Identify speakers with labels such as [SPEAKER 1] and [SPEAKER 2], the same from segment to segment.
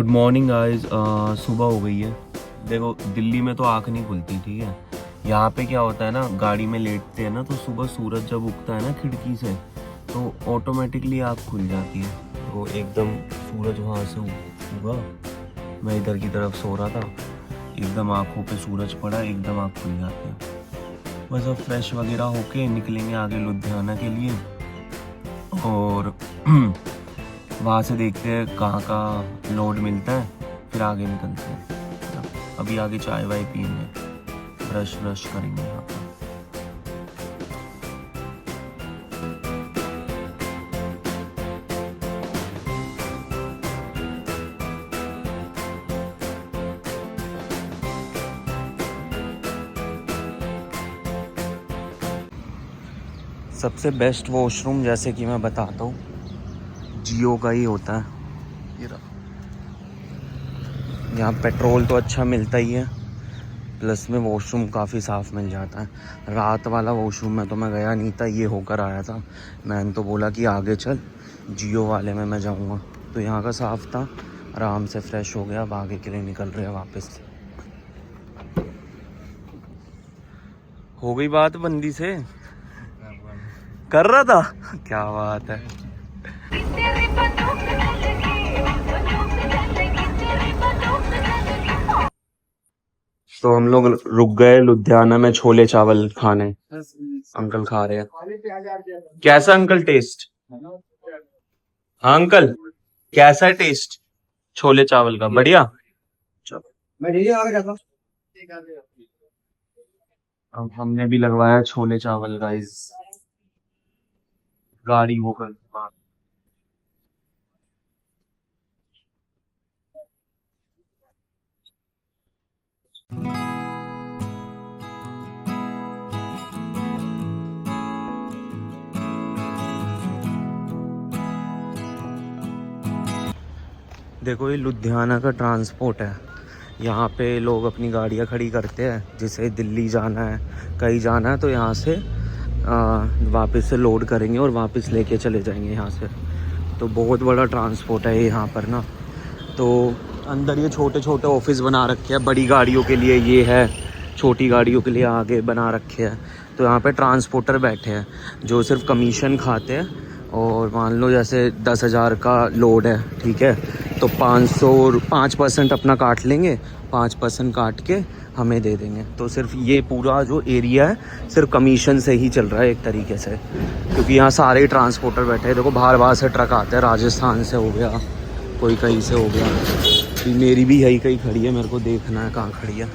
[SPEAKER 1] Good morning guys. सुबह हो गई है। देखो दिल्ली में तो आँख नहीं खुलती, ठीक है। यहाँ पे क्या होता है ना, गाड़ी में लेटते हैं ना तो सुबह सूरज जब उगता है ना खिड़की से तो ऑटोमेटिकली आँख खुल जाती है। वो एकदम सूरज वहाँ से उगा, मैं इधर की तरफ सो रहा था, एकदम आँखों पे सूरज पड़ा, एकदम आँख खुल जाती है। बस अब फ्रेश वगैरह होके निकलेंगे आगे लुधियाना के लिए और वहाँ से देखते हैं कहाँ का लोड मिलता है, फिर आगे निकलते हैं। अभी आगे चाय वाय पियेंगे, ब्रश ब्रश करेंगे यहाँ पर। सबसे बेस्ट वॉशरूम जैसे कि मैं बताता हूँ, जियो का ही होता है। यहाँ पेट्रोल तो अच्छा मिलता ही है, प्लस में वॉशरूम काफ़ी साफ़ मिल जाता है। रात वाला वॉशरूम में तो मैं गया नहीं था, ये होकर आया था। मैंने तो बोला कि आगे चल, जियो वाले में मैं जाऊँगा, तो यहाँ का साफ़ था। आराम से फ्रेश हो गया, अब आगे के लिए निकल रहे हैं वापस। हो गई बात बंदी से, कर रहा था, क्या बात है। तो हम लोग रुक गए लुधियाना में छोले चावल खाने। अंकल खा रहे हैं। कैसा अंकल टेस्ट? हाँ अंकल, कैसा है टेस्ट छोले चावल का? बढ़िया। अब हमने भी लगवाया छोले चावल का इस गाड़ी होकर। देखो ये लुधियाना का ट्रांसपोर्ट है। यहाँ पे लोग अपनी गाड़ियाँ खड़ी करते हैं, जिसे दिल्ली जाना है, कहीं जाना है, तो यहाँ से वापस से लोड करेंगे और वापस लेके चले जाएंगे यहाँ से। तो बहुत बड़ा ट्रांसपोर्ट है यहाँ पर ना। तो अंदर ये छोटे छोटे ऑफिस बना रखे हैं, बड़ी गाड़ियों के लिए ये है, छोटी गाड़ियों के लिए आगे बना रखे हैं। तो यहाँ पे ट्रांसपोर्टर बैठे हैं जो सिर्फ कमीशन खाते हैं। और मान लो जैसे 10,000 का लोड है, ठीक है, तो 5% अपना काट लेंगे, 5% काट के हमें दे देंगे। तो सिर्फ ये पूरा जो एरिया है सिर्फ कमीशन से ही चल रहा है एक तरीके से, क्योंकि यहाँ सारे ट्रांसपोर्टर बैठे हैं। देखो बाहर बाहर से ट्रक आते हैं, राजस्थान से हो गया, कोई कहीं से हो गया। मेरी भी यही कहीं खड़ी है, मेरे को देखना है कहाँ खड़ी है।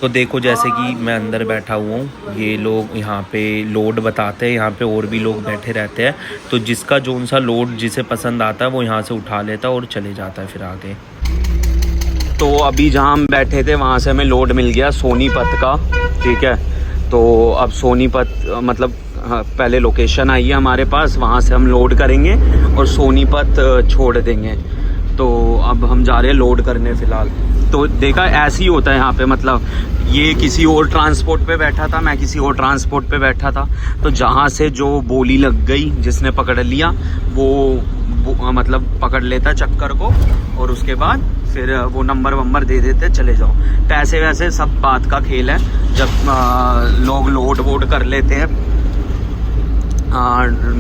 [SPEAKER 1] तो देखो जैसे कि मैं अंदर बैठा हुआ हूँ, ये लोग यहाँ पे लोड बताते हैं, यहाँ पे और भी लोग बैठे रहते हैं। तो जिसका जोन सा लोड जिसे पसंद आता है वो यहाँ से उठा लेता है और चले जाता है फिर आगे। तो अभी जहाँ हम बैठे थे वहाँ से हमें लोड मिल गया सोनीपत का, ठीक है। तो अब सोनीपत मतलब पहले लोकेशन आई है हमारे पास, वहाँ से हम लोड करेंगे और सोनीपत छोड़ देंगे। तो अब हम जा रहे हैं लोड करने फ़िलहाल। तो देखा ऐसे ही होता है यहाँ पे, मतलब ये किसी और ट्रांसपोर्ट पे बैठा था, मैं किसी और ट्रांसपोर्ट पे बैठा था। तो जहाँ से जो बोली लग गई, जिसने पकड़ लिया वो मतलब पकड़ लेता चक्कर को, और उसके बाद फिर वो नंबर वंबर दे देते, चले जाओ। पैसे वैसे सब बात का खेल है, जब लोग लोड वोड कर लेते हैं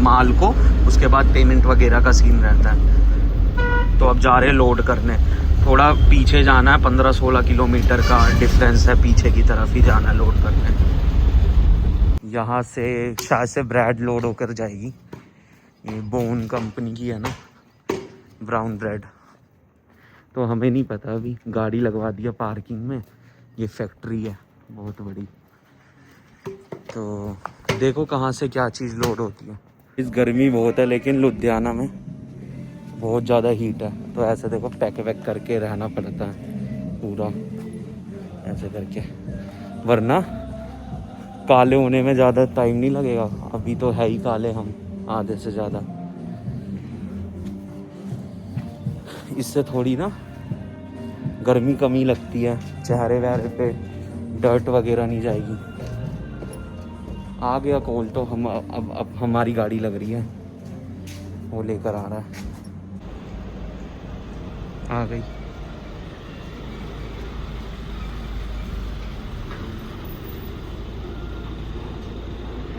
[SPEAKER 1] माल को, उसके बाद पेमेंट वगैरह का सीन रहता है। तो अब जा रहे हैं लोड करने। थोड़ा पीछे जाना है, 15-16 किलोमीटर का डिफरेंस है, पीछे की तरफ ही जाना है लोड करने। यहाँ से शायद से ब्रेड लोड होकर जाएगी, ये बोन कंपनी की है ना, ब्राउन ब्रेड। तो हमें नहीं पता, अभी गाड़ी लगवा दिया पार्किंग में, ये फैक्ट्री है बहुत बड़ी। तो देखो कहाँ से क्या चीज़ लोड होती है। इस गर्मी बहुत है लेकिन लुधियाना में बहुत ज़्यादा हीट है, तो ऐसे देखो पैक वैक करके रहना पड़ता है पूरा ऐसे करके, वरना काले होने में ज़्यादा टाइम नहीं लगेगा। अभी तो है ही काले हम, आधे से ज़्यादा। इससे थोड़ी ना गर्मी कमी लगती है, चेहरे वहरे पे डर्ट वगैरह नहीं जाएगी। आ गया कॉल, तो हम अब हमारी गाड़ी लग रही है, वो लेकर आ रहा है। आ गई।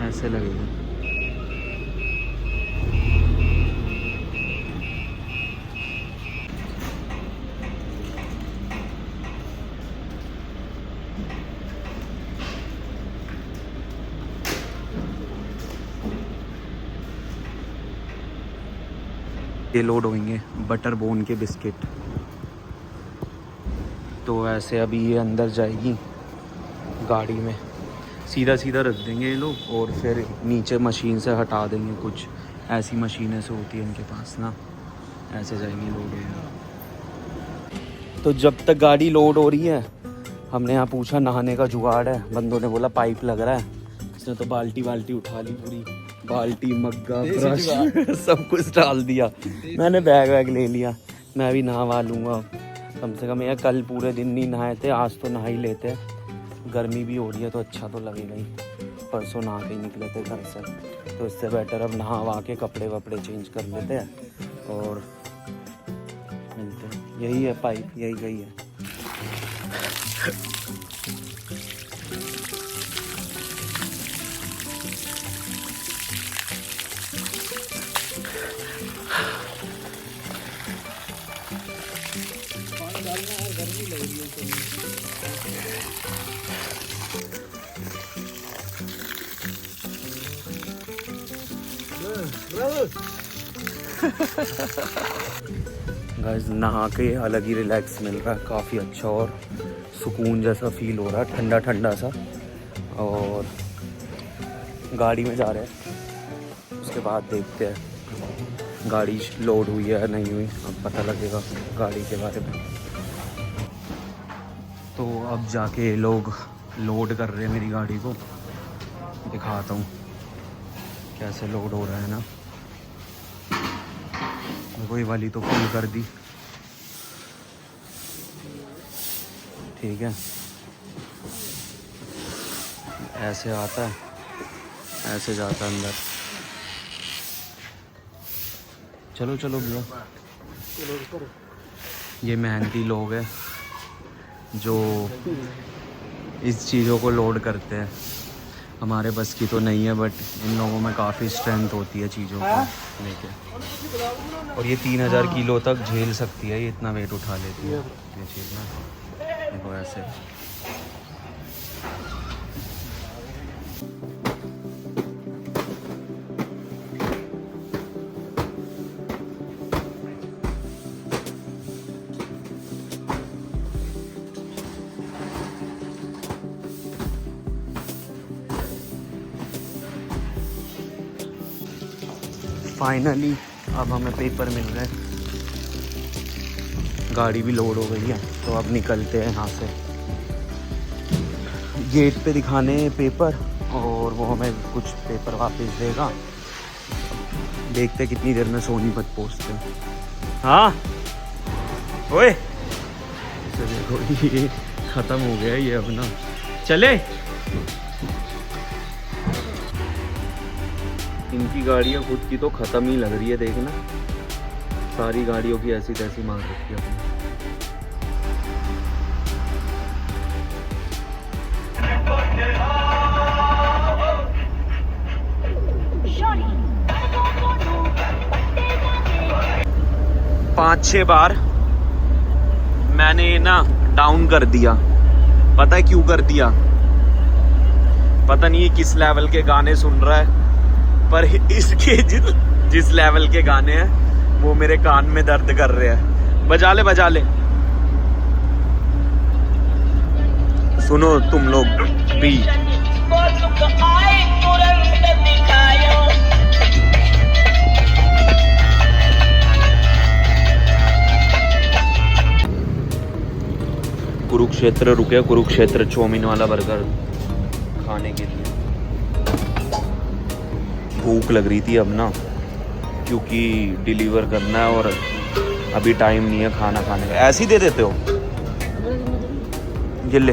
[SPEAKER 1] ऐसे लगेगी। ये लोड होंगे बटर बोन के बिस्किट। तो ऐसे अभी ये अंदर जाएगी गाड़ी में, सीधा सीधा रख देंगे ये लोग और फिर नीचे मशीन से हटा देंगे। कुछ ऐसी मशीनें से होती है इनके पास ना, ऐसे जाएंगी लोड होगा। तो जब तक गाड़ी लोड हो रही है, हमने यहाँ पूछा नहाने का जुगाड़ है, बंदों ने बोला पाइप लग रहा है। इसने तो बाल्टी उठा ली, पूरी बाल्टी मग्गा ब्रश सब कुछ डाल दिया। मैंने बैग वैग ले लिया, मैं भी नहा लूँगा कम से कम। यार कल पूरे दिन नहीं नहाए थे, आज तो नहा ही लेते हैं। गर्मी भी हो रही है तो अच्छा तो लगेगा ही। परसों नहा के ही निकले थे घर से, तो इससे बेटर अब नहा के कपड़े वपड़े चेंज कर लेते हैं और मिलते हैं। यही है पाइप, यही गई है। गाइस नहा के अलग ही रिलैक्स मिल रहा है, काफ़ी अच्छा और सुकून जैसा फील हो रहा है, ठंडा ठंडा सा। और गाड़ी में जा रहे हैं, उसके बाद देखते हैं गाड़ी लोड हुई है या नहीं हुई, अब पता लगेगा गाड़ी के बारे में। तो अब जाके लोग लोड कर रहे हैं मेरी गाड़ी को, दिखाता हूँ कैसे लोड हो रहा है ना। वही वाली तो फुल कर दी, ठीक है। ऐसे आता है, ऐसे जाता है अंदर। चलो चलो भैया, ये मेहनती लोग हैं जो इस चीज़ों को लोड करते हैं। हमारे बस की तो नहीं है, बट इन लोगों में काफ़ी स्ट्रेंथ होती है चीज़ों को लेके। और ये 3000 किलो तक झेल सकती है, ये इतना वेट उठा लेती है ये चीज़ ना। देखो ऐसे फाइनली अब हमें पेपर मिल गए, गाड़ी भी लोड हो गई है। तो अब निकलते हैं यहाँ से, गेट पे दिखाने पेपर और वो हमें कुछ पेपर वापस देगा। देखते कितनी देर में सोनीपत पहुँचते हैं। हाँ ओए, तो देखो ये ख़त्म हो गया ये अब ना, चले। इनकी गाड़ियाँ खुद की तो ख़त्म ही लग रही है, देखना सारी गाड़ियों की ऐसी तैसी मार रखी है अपनी। पाँच छह बार मैंने ना डाउन कर दिया, पता है क्यों कर दिया? पता नहीं किस लेवल के गाने सुन रहा है, पर इसके जिस लेवल के गाने हैं वो मेरे कान में दर्द कर रहे हैं। बजा ले सुनो तुम लोग भी। कुरुक्षेत्र रुके, कुरुक्षेत्र चाउमीन वाला बर्गर खाने के लिए। भूख लग रही थी अब ना, क्योंकि डिलीवर करना है और अभी टाइम नहीं है खाना खाने का। ऐसे ही दे देते हो? ये ले,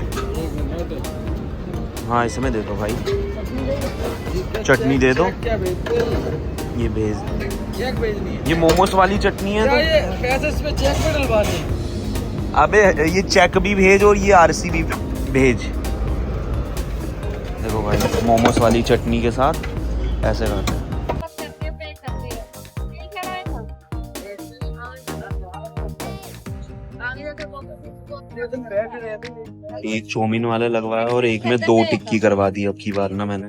[SPEAKER 1] हाँ इसमें दे दो भाई, चटनी दे दो। ये भेज, ये मोमोस वाली चटनी है तो
[SPEAKER 2] कैसे इस पे चेक पे डलवानी?
[SPEAKER 1] अबे ये चेक भी भेज और ये आरसी भी भेज। देखो भाई, मोमोस वाली चटनी के साथ ऐसे खाते हैं। एक चौमीन वाला लगवाया और एक में 2 टिक्की करवा दी अब की बार ना मैंने।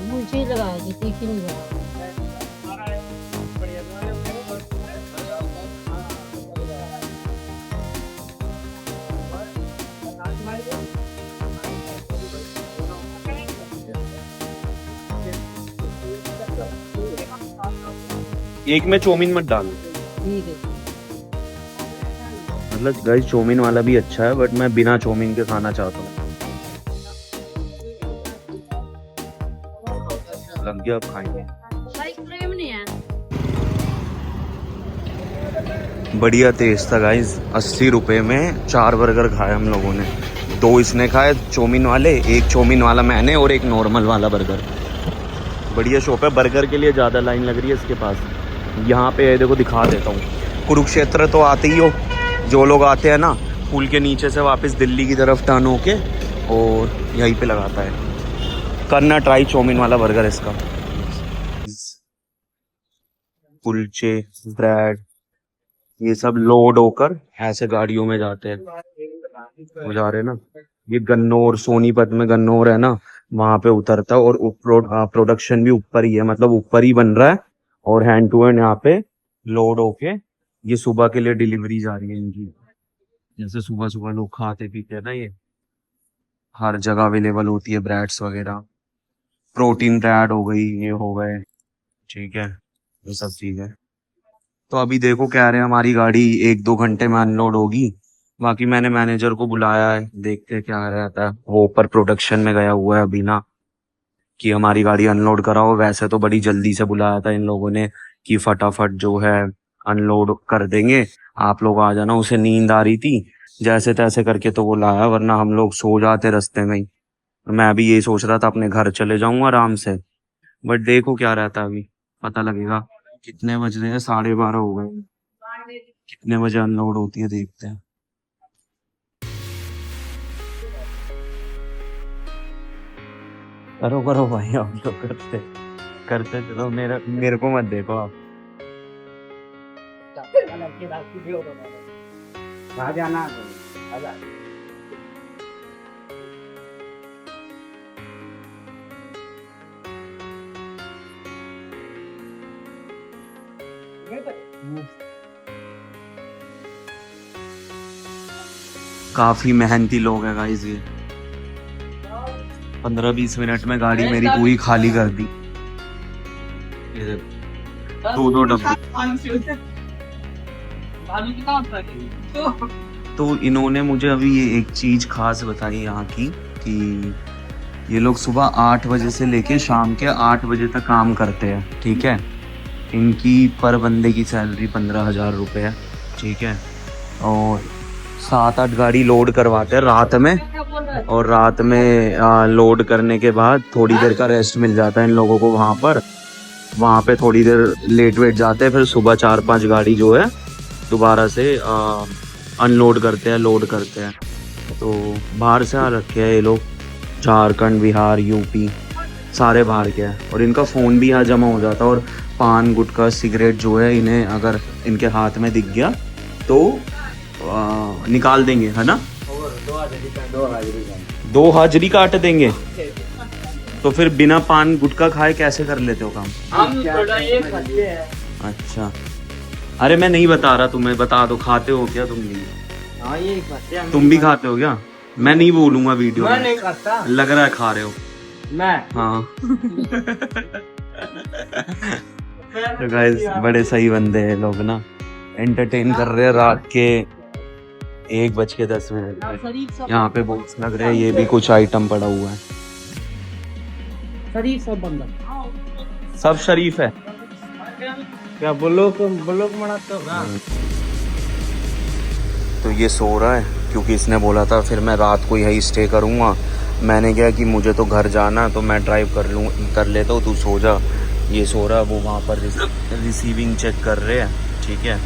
[SPEAKER 3] मुझे लगाएगी तीखी नहीं लगाएगी।
[SPEAKER 1] एक में चौमीन मत डालो।
[SPEAKER 3] ठीक है।
[SPEAKER 1] मतलब गाइस चौमीन वाला भी अच्छा है, बट मैं बिना चौमीन के खाना चाहता हूँ। लग गया, अब खाएंगे।
[SPEAKER 3] आइसक्रीम नहीं है।
[SPEAKER 1] बढ़िया टेस्ट था गाइस। 80 रुपए में 4 बर्गर खाए हम लोगों ने। 2 इसने खाए चौमीन वाले, एक चौमीन वाला मैंने और एक नॉर्मल वाला बर्गर। बढ़िया शॉप है। बर्गर के लिए ज़्यादा लाइन लग रही है इसके पास। यहाँ पे देखो, दिखा देता हूँ। कुरुक्षेत्र तो आते ही हो, जो लोग आते हैं ना, पुल के नीचे से वापस दिल्ली की तरफ टर्न होके और यहीं पे लगाता है। करना ट्राई चौमीन वाला बर्गर इसका। कुलचे, ब्रेड, ये सब लोड होकर ऐसे गाड़ियों में जाते हैं। वो जा रहे हैं ना, ये गन्नौर, सोनीपत में गन्नौर है ना, वहां पे उतरता है। और प्रोडक्शन भी ऊपर ही है, मतलब ऊपर ही बन रहा है और हैंड टू हैंड यहाँ पे लोड होके ये सुबह के लिए डिलीवरी जा रही है इनकी। जैसे सुबह सुबह लोग खाते पीते हैं ना, ये हर जगह अवेलेबल होती है। ब्रेड्स वगैरह, प्रोटीन ब्रेड हो गई, ये हो गए, ठीक है, ये सब चीजें। तो अभी देखो, कह रहे हैं हमारी गाड़ी 1-2 घंटे में अनलोड होगी। बाकी मैंने मैनेजर को बुलाया है, देखते हैं क्या रहता है। वो ऊपर प्रोडक्शन में गया हुआ है अभी ना, कि हमारी गाड़ी अनलोड कराओ। वैसे तो बड़ी जल्दी से बुलाया था इन लोगों ने कि फटाफट जो है अनलोड कर देंगे, आप लोग आ जाना। उसे नींद आ रही थी, जैसे तैसे करके तो वो लाया, वरना हम लोग सो जाते रास्ते में ही। मैं अभी यही सोच रहा था अपने घर चले जाऊंगा आराम से। बट देखो क्या रहता है, अभी पता लगेगा। कितने बज रहे हैं? 12:30 हो गए। कितने बजे अनलोड होती है देखते हैं। करो करो भाई, आप लोग करते करते चलो। मेरे को मत देखो आप। काफी मेहनती लोग हैं गाइस ये। 15-20 मिनट में गाड़ी मेरी पूरी खाली कर दी। ये देखो, 2 डब्बे। तो इन्होंने मुझे अभी ये एक चीज खास बताई यहाँ की, कि ये लोग सुबह 8 बजे से लेके शाम के 8 बजे तक काम करते हैं, ठीक है। इनकी पर बंदे की सैलरी 15,000 रुपये है, ठीक है। और 7-8 गाड़ी लोड करवाते हैं रात में, और रात में लोड करने के बाद थोड़ी देर का रेस्ट मिल जाता है इन लोगों को वहाँ पे थोड़ी देर लेट वेट जाते हैं। फिर सुबह 4-5 गाड़ी जो है दोबारा से अनलोड करते हैं, लोड करते हैं। तो बाहर से आ रखे हैं ये लोग, झारखंड, बिहार, यूपी, सारे बाहर के हैं। और इनका फ़ोन भी यहाँ जमा हो जाता है। और पान, गुटखा, सिगरेट जो है, इन्हें अगर इनके हाथ में दिख गया तो निकाल देंगे, है ना। 2 हाजिरी काट देंगे। तो फिर बिना पान गुटखा खाए कैसे कर लेते हो काम?
[SPEAKER 2] हम थोड़ा ये खाते हैं।
[SPEAKER 1] अच्छा, अरे मैं नहीं बता रहा, तुम्हें बता दो। खाते हो क्या तुम भी?
[SPEAKER 2] हाँ, ये खाते हैं।
[SPEAKER 1] तुम भी खाते हो क्या? मैं नहीं बोलूंगा वीडियो
[SPEAKER 2] मैं
[SPEAKER 1] में।
[SPEAKER 2] नहीं खाता।
[SPEAKER 1] लग रहा है खा रहे हो।
[SPEAKER 2] मैं
[SPEAKER 1] हाँ। तो गाइस बड़े सही बंदे हैं लोग ना, एंटरटेन कर रहे हैं रात के 1:10 यहाँ पे बॉक्स लग रहे हैं। ये भी कुछ आइटम पड़ा हुआ है।
[SPEAKER 2] शरीफ सब बंदा,
[SPEAKER 1] सब शरीफ है
[SPEAKER 2] क्या ब्लॉक मनाते हो?
[SPEAKER 1] तो ये सो रहा है क्योंकि इसने बोला था फिर मैं रात को यही स्टे करूँगा। मैंने कहा कि मुझे तो घर जाना है, तो मैं ड्राइव कर लेता हूँ, तू सो जा। ये सो रहा है, वो वहाँ पर रिसीविंग चेक कर रहे हैं, ठीक है।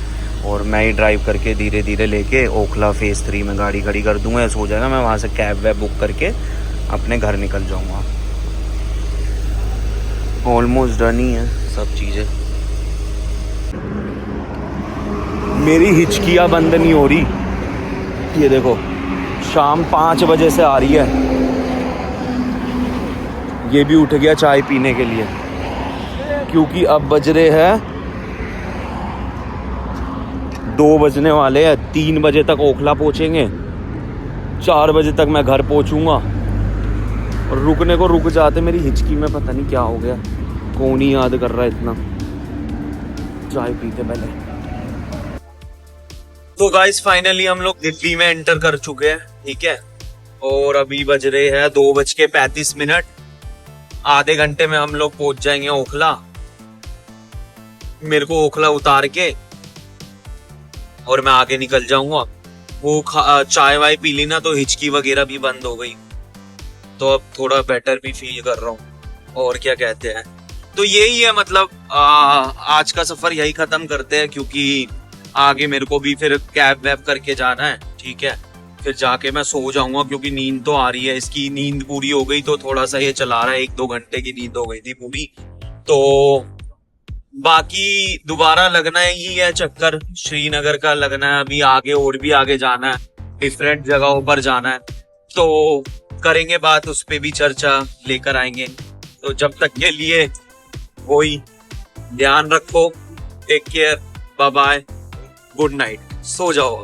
[SPEAKER 1] और मैं ही ड्राइव करके धीरे धीरे लेके ओखला फेज़ 3 में गाड़ी खड़ी कर दूंगा, सो जाएगा। मैं वहाँ से कैब वैब बुक करके अपने घर निकल जाऊँगा। ऑलमोस्ट डन ही है सब चीज़ें। मेरी हिचकियाँ बंद नहीं हो रही, ये देखो शाम 5 बजे से आ रही है। ये भी उठ गया चाय पीने के लिए, क्योंकि अब बज रहे हैं 2 बजने वाले हैं। 3 बजे तक ओखला पहुंचेंगे, 4 बजे तक मैं घर पहुंचूंगा। और रुकने को रुक जाते, मेरी हिचकी में पता नहीं क्या हो गया, कौन ही याद कर रहा है इतना। चाय पीते पहले। तो गाइस फाइनली हम लोग दिल्ली में एंटर कर चुके हैं, ठीक है। और अभी बज रहे हैं 2:35। आधे घंटे में हम लोग पहुंच जाएंगे ओखला। मेरे को ओखला उतार के और मैं आगे निकल जाऊंगा। वो चाय वाय पी ली ना, तो हिचकी वगैरह भी बंद हो गई, तो अब थोड़ा बेटर भी फील कर रहा हूँ। और क्या कहते हैं, तो यही है मतलब आज का सफर यही खत्म करते हैं, क्योंकि आगे मेरे को भी फिर कैब वैब करके जाना है, ठीक है। फिर जाके मैं सो जाऊंगा, क्योंकि नींद तो आ रही है। इसकी नींद पूरी हो गई तो थोड़ा सा ये चला रहा है, 1-2 घंटे की नींद हो गई थी पूरी। तो बाकी दोबारा लगना ही है चक्कर, श्रीनगर का लगना है। अभी आगे और भी आगे जाना है, डिफरेंट जगहों पर जाना है, तो करेंगे बात, उस पर भी चर्चा लेकर आएंगे। तो जब तक के लिए वही, ध्यान रखो, take care, bye bye, good night, सो जाओ।